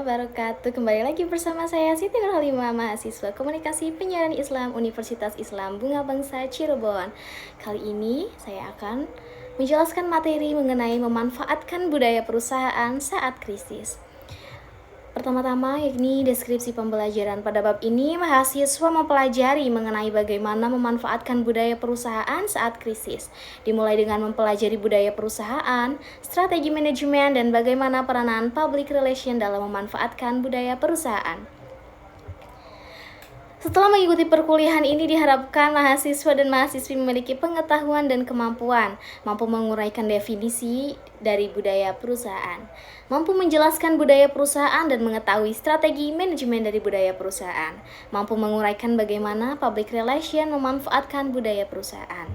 wabarakatuh. Kembali lagi bersama saya Siti Nurhalimah, mahasiswa Komunikasi Penyiaran Islam Universitas Islam Bunga Bangsa Cirebon. Kali ini saya akan menjelaskan materi mengenai memanfaatkan budaya perusahaan saat krisis. Pertama-tama yakni deskripsi pembelajaran. Pada bab ini, mahasiswa mempelajari mengenai bagaimana memanfaatkan budaya perusahaan saat krisis. Dimulai dengan mempelajari budaya perusahaan, strategi manajemen, dan bagaimana peranan public relation dalam memanfaatkan budaya perusahaan. Setelah mengikuti perkuliahan ini, diharapkan mahasiswa dan mahasiswi memiliki pengetahuan dan kemampuan, mampu menguraikan definisi dari budaya perusahaan, mampu menjelaskan budaya perusahaan dan mengetahui strategi manajemen dari budaya perusahaan, mampu menguraikan bagaimana public relation memanfaatkan budaya perusahaan.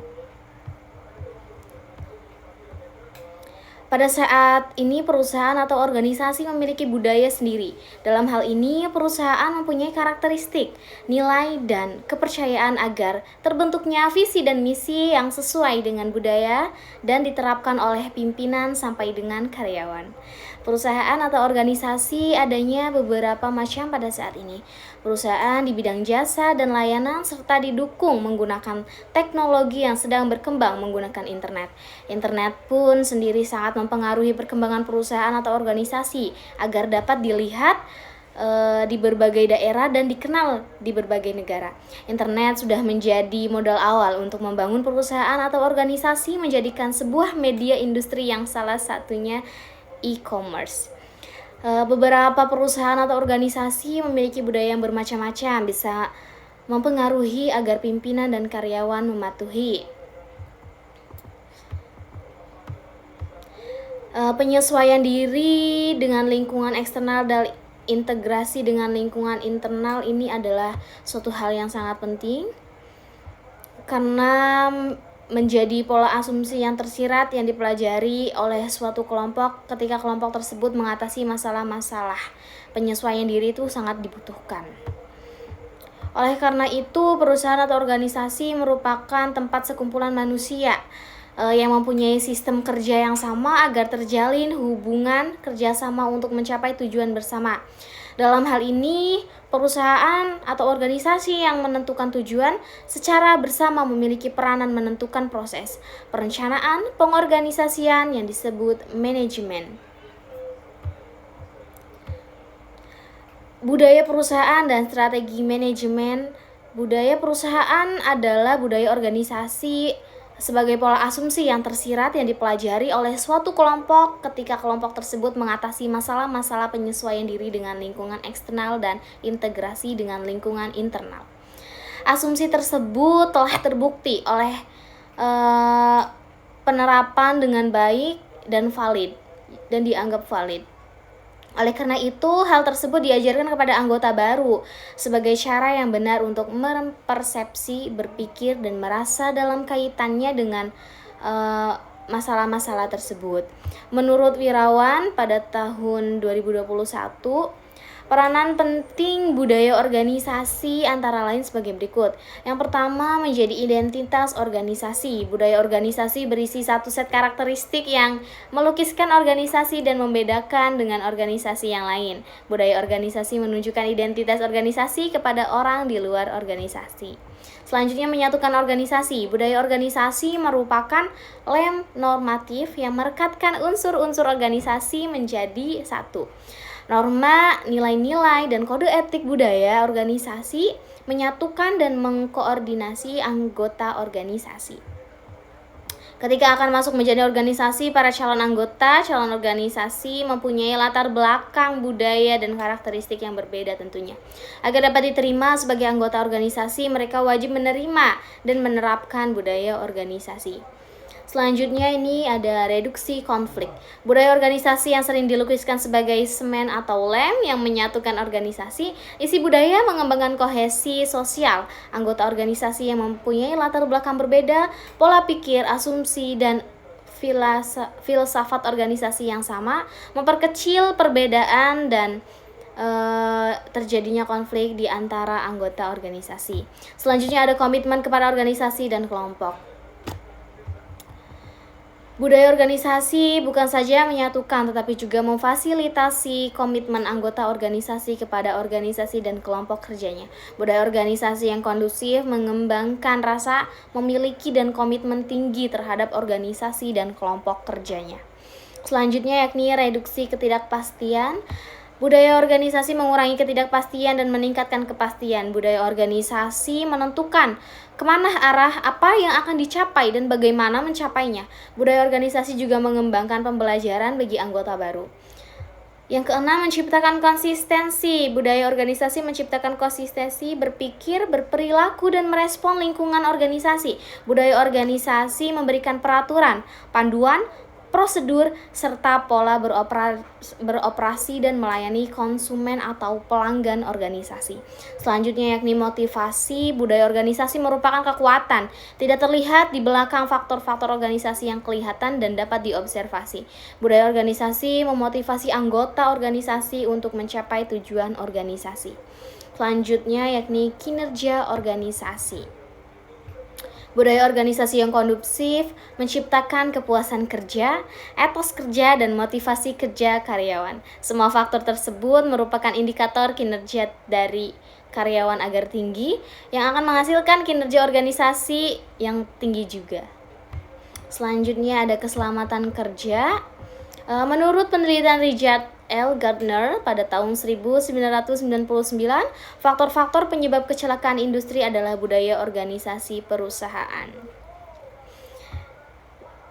Pada saat ini perusahaan atau organisasi memiliki budaya sendiri. Dalam hal ini, perusahaan mempunyai karakteristik, nilai, dan kepercayaan agar terbentuknya visi dan misi yang sesuai dengan budaya dan diterapkan oleh pimpinan sampai dengan karyawan. Perusahaan atau organisasi adanya beberapa macam pada saat ini. Perusahaan di bidang jasa dan layanan serta didukung menggunakan teknologi yang sedang berkembang menggunakan internet. Internet pun sendiri sangat mempengaruhi perkembangan perusahaan atau organisasi agar dapat dilihat di berbagai daerah dan dikenal di berbagai negara. Internet sudah menjadi modal awal untuk membangun perusahaan atau organisasi menjadikan sebuah media industri yang salah satunya e-commerce. Beberapa perusahaan atau organisasi memiliki budaya yang bermacam-macam, bisa mempengaruhi agar pimpinan dan karyawan mematuhi. Penyesuaian diri dengan lingkungan eksternal dan integrasi dengan lingkungan internal ini adalah suatu hal yang sangat penting karena menjadi pola asumsi yang tersirat yang dipelajari oleh suatu kelompok ketika kelompok tersebut mengatasi masalah-masalah. Penyesuaian diri itu sangat dibutuhkan. Oleh karena itu, perusahaan atau organisasi merupakan tempat sekumpulan manusia yang mempunyai sistem kerja yang sama agar terjalin hubungan kerjasama untuk mencapai tujuan bersama. Dalam hal ini, perusahaan atau organisasi yang menentukan tujuan secara bersama memiliki peranan menentukan proses perencanaan pengorganisasian yang disebut manajemen. Budaya perusahaan dan strategi manajemen. Budaya perusahaan adalah budaya organisasi sebagai pola asumsi yang tersirat yang dipelajari oleh suatu kelompok ketika kelompok tersebut mengatasi masalah-masalah penyesuaian diri dengan lingkungan eksternal dan integrasi dengan lingkungan internal. Asumsi tersebut telah terbukti oleh penerapan dengan baik dan valid dan dianggap valid. Oleh karena itu, hal tersebut diajarkan kepada anggota baru sebagai cara yang benar untuk mempersepsi, berpikir, dan merasa dalam kaitannya dengan masalah-masalah tersebut. Menurut Wirawan pada tahun 2021, peranan penting budaya organisasi antara lain sebagai berikut. Yang pertama, menjadi identitas organisasi. Budaya organisasi berisi satu set karakteristik yang melukiskan organisasi dan membedakan dengan organisasi yang lain. Budaya organisasi menunjukkan identitas organisasi kepada orang di luar organisasi. Selanjutnya, menyatukan organisasi. Budaya organisasi merupakan lem normatif yang merekatkan unsur-unsur organisasi menjadi satu. Norma, nilai-nilai, dan kode etik budaya organisasi menyatukan dan mengkoordinasi anggota organisasi. Ketika akan masuk menjadi organisasi, para calon anggota, calon organisasi mempunyai latar belakang budaya dan karakteristik yang berbeda tentunya. Agar dapat diterima sebagai anggota organisasi, mereka wajib menerima dan menerapkan budaya organisasi. Selanjutnya ini ada reduksi konflik. Budaya organisasi yang sering dilukiskan sebagai semen atau lem yang menyatukan organisasi. Isi budaya mengembangkan kohesi sosial. Anggota organisasi yang mempunyai latar belakang berbeda, pola pikir, asumsi, dan filsafat organisasi yang sama, memperkecil perbedaan dan terjadinya konflik di antara anggota organisasi. Selanjutnya ada komitmen kepada organisasi dan kelompok. Budaya organisasi bukan saja menyatukan, tetapi juga memfasilitasi komitmen anggota organisasi kepada organisasi dan kelompok kerjanya. Budaya organisasi yang kondusif mengembangkan rasa memiliki dan komitmen tinggi terhadap organisasi dan kelompok kerjanya. Selanjutnya yakni reduksi ketidakpastian. Budaya organisasi mengurangi ketidakpastian dan meningkatkan kepastian. Budaya organisasi menentukan kemana arah apa yang akan dicapai dan bagaimana mencapainya. Budaya organisasi juga mengembangkan pembelajaran bagi anggota baru. Yang keenam, menciptakan konsistensi. Budaya organisasi menciptakan konsistensi berpikir, berperilaku, dan merespon lingkungan organisasi. Budaya organisasi memberikan peraturan, panduan, prosedur, serta pola beroperasi dan melayani konsumen atau pelanggan organisasi. Selanjutnya yakni motivasi. Budaya organisasi merupakan kekuatan, tidak terlihat di belakang faktor-faktor organisasi yang kelihatan dan dapat diobservasi. Budaya organisasi memotivasi anggota organisasi untuk mencapai tujuan organisasi. Selanjutnya yakni kinerja organisasi. Budaya organisasi yang kondusif menciptakan kepuasan kerja, etos kerja, dan motivasi kerja karyawan. Semua faktor tersebut merupakan indikator kinerja dari karyawan agar tinggi, yang akan menghasilkan kinerja organisasi yang tinggi juga. Selanjutnya ada keselamatan kerja. Menurut penelitian Richard L. Gardner pada tahun 1999, faktor-faktor penyebab kecelakaan industri adalah budaya organisasi perusahaan.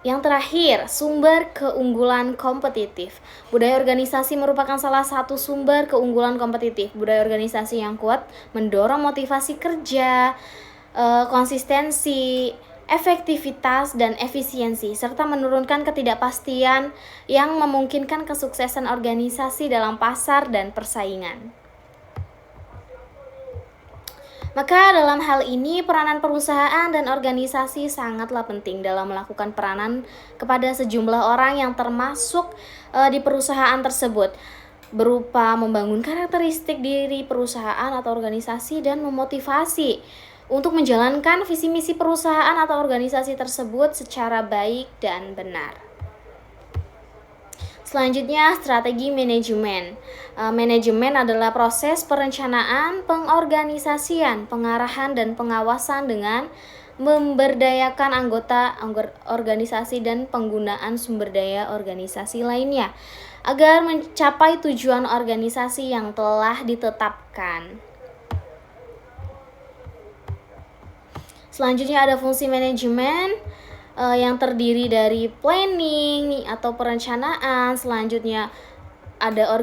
Yang terakhir, sumber keunggulan kompetitif. Budaya organisasi merupakan salah satu sumber keunggulan kompetitif. Budaya organisasi yang kuat mendorong motivasi kerja, konsistensi, efektivitas, dan efisiensi, serta menurunkan ketidakpastian yang memungkinkan kesuksesan organisasi dalam pasar dan persaingan. Maka dalam hal ini peranan perusahaan dan organisasi sangatlah penting dalam melakukan peranan kepada sejumlah orang yang termasuk di perusahaan tersebut, berupa membangun karakteristik diri perusahaan atau organisasi dan memotivasi untuk menjalankan visi misi perusahaan atau organisasi tersebut secara baik dan benar. Selanjutnya, strategi manajemen. Manajemen adalah proses perencanaan, pengorganisasian, pengarahan, dan pengawasan dengan memberdayakan anggota organisasi dan penggunaan sumber daya organisasi lainnya agar mencapai tujuan organisasi yang telah ditetapkan. Selanjutnya ada fungsi manajemen yang terdiri dari planning atau perencanaan. Selanjutnya ada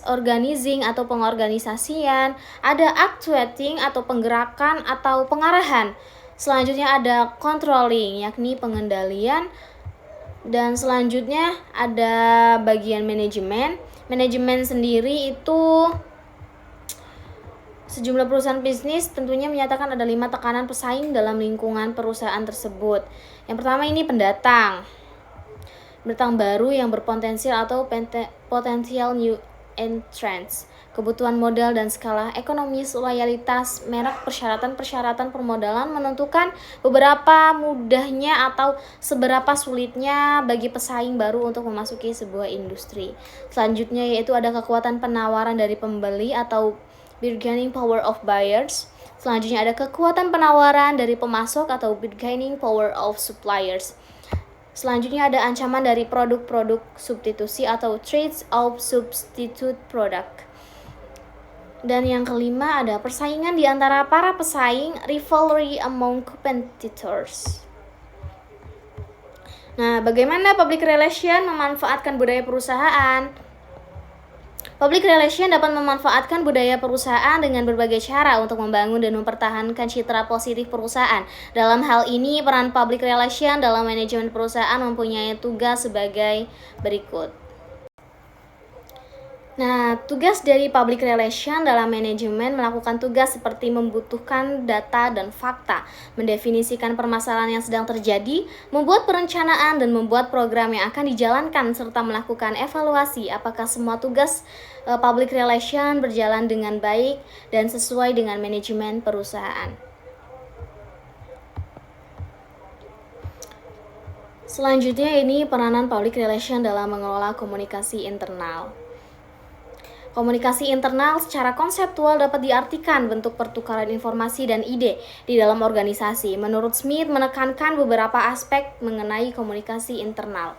organizing atau pengorganisasian, ada actuating atau penggerakan atau pengarahan. Selanjutnya ada controlling yakni pengendalian, dan selanjutnya ada bagian manajemen. Manajemen sendiri itu sejumlah perusahaan bisnis tentunya menyatakan ada 5 tekanan pesaing dalam lingkungan perusahaan tersebut. Yang pertama ini pendatang baru yang berpotensial atau potential new entrants. Kebutuhan modal dan skala ekonomis, loyalitas, merek, persyaratan permodalan menentukan beberapa mudahnya atau seberapa sulitnya bagi pesaing baru untuk memasuki sebuah industri. Selanjutnya yaitu ada kekuatan penawaran dari pembeli atau bargaining power of buyers. Selanjutnya ada kekuatan penawaran dari pemasok atau bargaining power of suppliers. Selanjutnya ada ancaman dari produk-produk substitusi atau threats of substitute product. Dan yang kelima ada persaingan di antara para pesaing, rivalry among competitors. Nah, bagaimana public relation memanfaatkan budaya perusahaan? Public relation dapat memanfaatkan budaya perusahaan dengan berbagai cara untuk membangun dan mempertahankan citra positif perusahaan. Dalam hal ini, peran public relation dalam manajemen perusahaan mempunyai tugas sebagai berikut. Nah, tugas dari public relation dalam manajemen melakukan tugas seperti membutuhkan data dan fakta, mendefinisikan permasalahan yang sedang terjadi, membuat perencanaan dan membuat program yang akan dijalankan, serta melakukan evaluasi apakah semua tugas public relation berjalan dengan baik dan sesuai dengan manajemen perusahaan. Selanjutnya ini peranan public relation dalam mengelola komunikasi internal. Komunikasi internal secara konseptual dapat diartikan bentuk pertukaran informasi dan ide di dalam organisasi. Menurut Smith menekankan beberapa aspek mengenai komunikasi internal.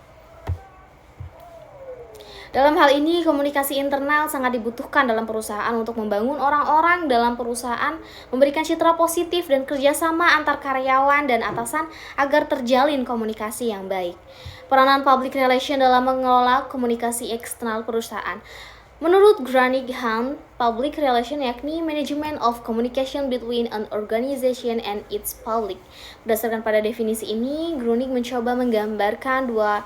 Dalam hal ini, komunikasi internal sangat dibutuhkan dalam perusahaan untuk membangun orang-orang dalam perusahaan, memberikan citra positif dan kerjasama antar karyawan dan atasan agar terjalin komunikasi yang baik. Peranan public relation dalam mengelola komunikasi eksternal perusahaan. Menurut Granigan, public relation yakni management of communication between an organization and its public. Berdasarkan pada definisi ini, Grunig mencoba menggambarkan dua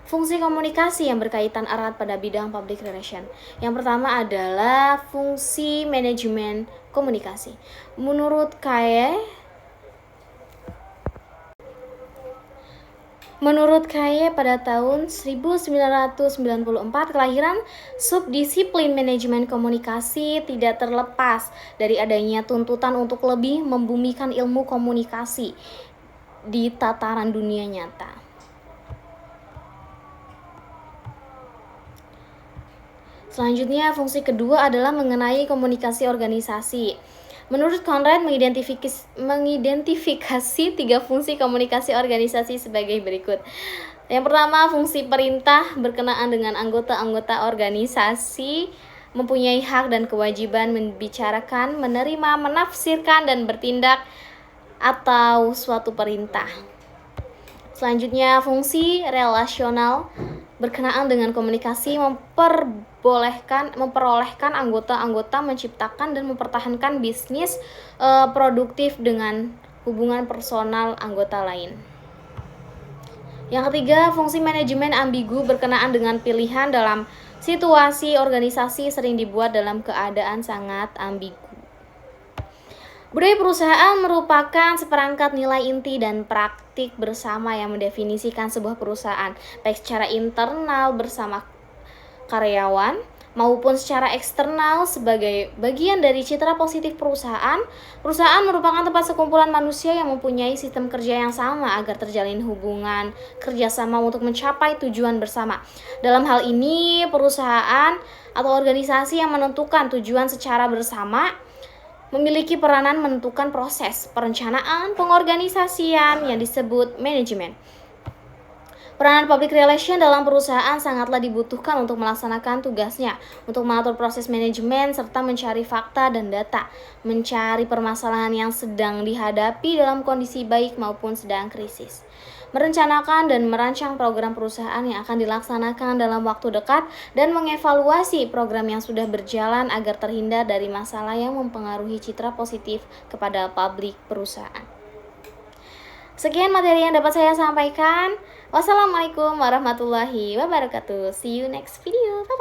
fungsi komunikasi yang berkaitan erat pada bidang public relation. Yang pertama adalah fungsi manajemen komunikasi. Menurut Kaye pada tahun 1994, kelahiran subdisiplin manajemen komunikasi tidak terlepas dari adanya tuntutan untuk lebih membumikan ilmu komunikasi di tataran dunia nyata. Selanjutnya, fungsi kedua adalah mengenai komunikasi organisasi. Menurut Conrad, mengidentifikasi 3 fungsi komunikasi organisasi sebagai berikut. Yang pertama, fungsi perintah berkenaan dengan anggota-anggota organisasi mempunyai hak dan kewajiban membicarakan, menerima, menafsirkan, dan bertindak atau suatu perintah. Selanjutnya, fungsi relasional berkenaan dengan komunikasi memperolehkan anggota-anggota menciptakan dan mempertahankan bisnis produktif dengan hubungan personal anggota lain. Yang ketiga, fungsi manajemen ambigu berkenaan dengan pilihan dalam situasi organisasi sering dibuat dalam keadaan sangat ambigu. Budaya perusahaan merupakan seperangkat nilai inti dan praktik bersama yang mendefinisikan sebuah perusahaan, baik secara internal bersama karyawan maupun secara eksternal sebagai bagian dari citra positif perusahaan. Perusahaan merupakan tempat sekumpulan manusia yang mempunyai sistem kerja yang sama agar terjalin hubungan kerjasama untuk mencapai tujuan bersama. Dalam hal ini, perusahaan atau organisasi yang menentukan tujuan secara bersama memiliki peranan menentukan proses perencanaan pengorganisasian yang disebut manajemen. Peranan public relation dalam perusahaan sangatlah dibutuhkan untuk melaksanakan tugasnya, untuk mengatur proses manajemen serta mencari fakta dan data, mencari permasalahan yang sedang dihadapi dalam kondisi baik maupun sedang krisis, merencanakan dan merancang program perusahaan yang akan dilaksanakan dalam waktu dekat, dan mengevaluasi program yang sudah berjalan agar terhindar dari masalah yang mempengaruhi citra positif kepada publik perusahaan. Sekian materi yang dapat saya sampaikan. Wassalamualaikum warahmatullahi wabarakatuh. See you next video. Bye.